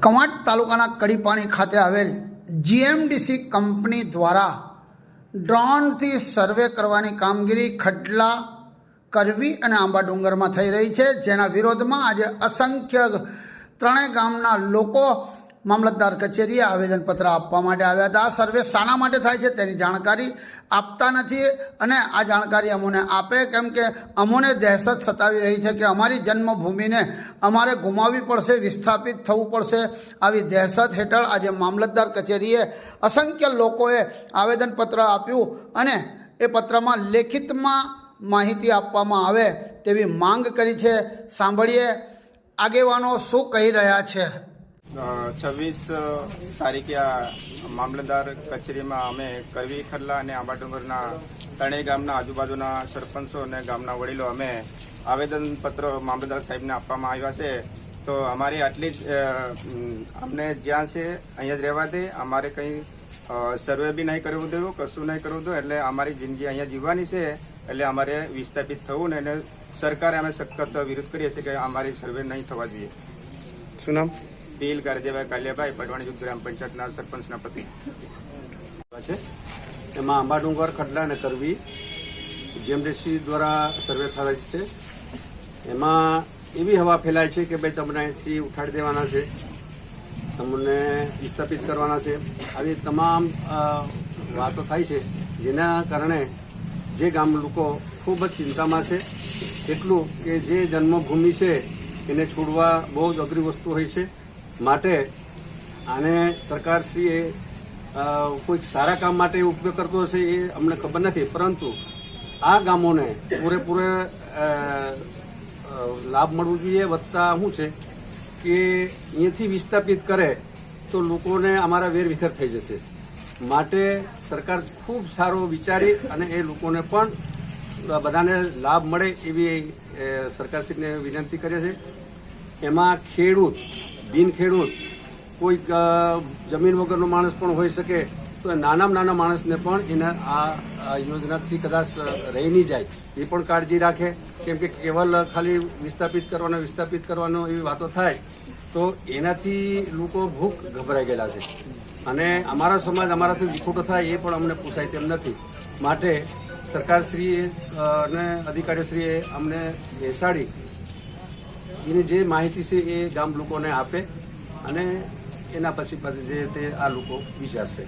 કવાંટ તાલુકાના કડીપાણી ખાતે આવેલ જીએમડીસી કંપની દ્વારા ડ્રોનથી સર્વે કરવાની કામગીરી ખડલા, કરવી અને આંબા ડુંગરમાં થઈ રહી છે, જેના વિરોધમાં આજે અસંખ્ય ત્રણેય ગામના લોકો મામલતદાર કચેરીએ આવેદનપત્ર આપવા માટે આવ્યા હતા. આ સર્વે શાના માટે થાય છે તેની જાણકારી આપતા નથી અને આ જાણકારી અમોને આપે, કેમ કે અમોને દહેશત સતાવી રહી છે કે અમારી જન્મભૂમિને અમારે ગુમાવવી પડશે, વિસ્થાપિત થવું પડશે. આવી દહેશત હેઠળ આજે મામલતદાર કચેરીએ અસંખ્ય લોકોએ આવેદનપત્ર આપ્યું અને એ પત્રમાં લેખિતમાં માહિતી આપવામાં આવે તેવી માંગ કરી છે. સાંભળીએ આગેવાનો શું કહી રહ્યા છે. 26 તારીખે આ મામલતદાર કચેરીમાં અમે કરવી, ખડલા અને આંબા ડુંગરના ત્રણેય ગામના આજુબાજુના સરપંચો અને ગામના વડીલો અમે આવેદનપત્ર મામલતદાર સાહેબને આપવામાં આવ્યા છે. તો અમારી આટલી જ અમને જ્યાં છે અહીંયા જ રહેવા દે, અમારે કંઈ સર્વે બી નહીં કરવું દેવું, કશું નહીં કરવું દો, એટલે અમારી જિંદગી અહીંયા જીવવાની છે, એટલે અમારે વિસ્થાપિત થવું ને એને સરકારે અમે સખત વિરોધ કરીએ છીએ કે અમારી સર્વે નહીં થવા જોઈએ. શું નામ? પીલ કારજેભાઈ કાલિયાભાઈ, પડવાણી જૂથ ગ્રામ પંચાયતના સરપંચના પતિ છે. એમાં આંબા ડુંગર, ખડલા અને કરવી જીએમડીસી દ્વારા સર્વે થાય છે. એમાં એવી હવા ફેલાય છે કે ભાઈ તમને અહીંથી ઉઠાડી દેવાના છે, તમને વિસ્થાપિત કરવાના છે, આવી તમામ વાતો થાય છે, જેના કારણે જે ગામ લોકો ખૂબ જ ચિંતામાં છે. એટલું કે જે જન્મભૂમિ છે એને છોડવા બહુ જ અઘરી વસ્તુ હોય છે. માટે આને સરકારશ્રીએ કોઈક સારા કામ માટે ઉપયોગ કરતો હશે એ અમને ખબર નથી, પરંતુ આ ગામોને પૂરેપૂરે લાભ મળવું જોઈએ. વત્તા શું છે કે અહીંયાથી વિસ્થાપિત કરે તો લોકોને અમારા વેરવિખેર થઈ જશે. માટે સરકાર ખૂબ સારો વિચારી અને એ લોકોને પણ બધાને લાભ મળે એવી સરકારશ્રીને વિનંતી કરે છે. એમાં ખેડૂત, બિન ખેડૂત, કોઈ જમીન વગરનો માણસ પણ હોઈ શકે, તો નાનામાં નાના માણસને પણ એના આ યોજનાથી કદાચ રહી નહીં જાય એ પણ કાળજી રાખે. કેમ કે કેવલ ખાલી વિસ્થાપિત કરવાનો એવી વાતો થાય તો એનાથી લોકો ભૂખ ગભરાઈ ગયેલા છે અને અમારા સમાજ અમારાથી વિખૂટો થાય એ પણ અમને પૂછાય તેમ નથી. માટે સરકારશ્રીએ અને અધિકારીશ્રીએ અમને બેસાડી એની જે માહિતી છે એ ગામ લોકોને આપે અને એના પછી જે તે આ લોકો વિચારશે.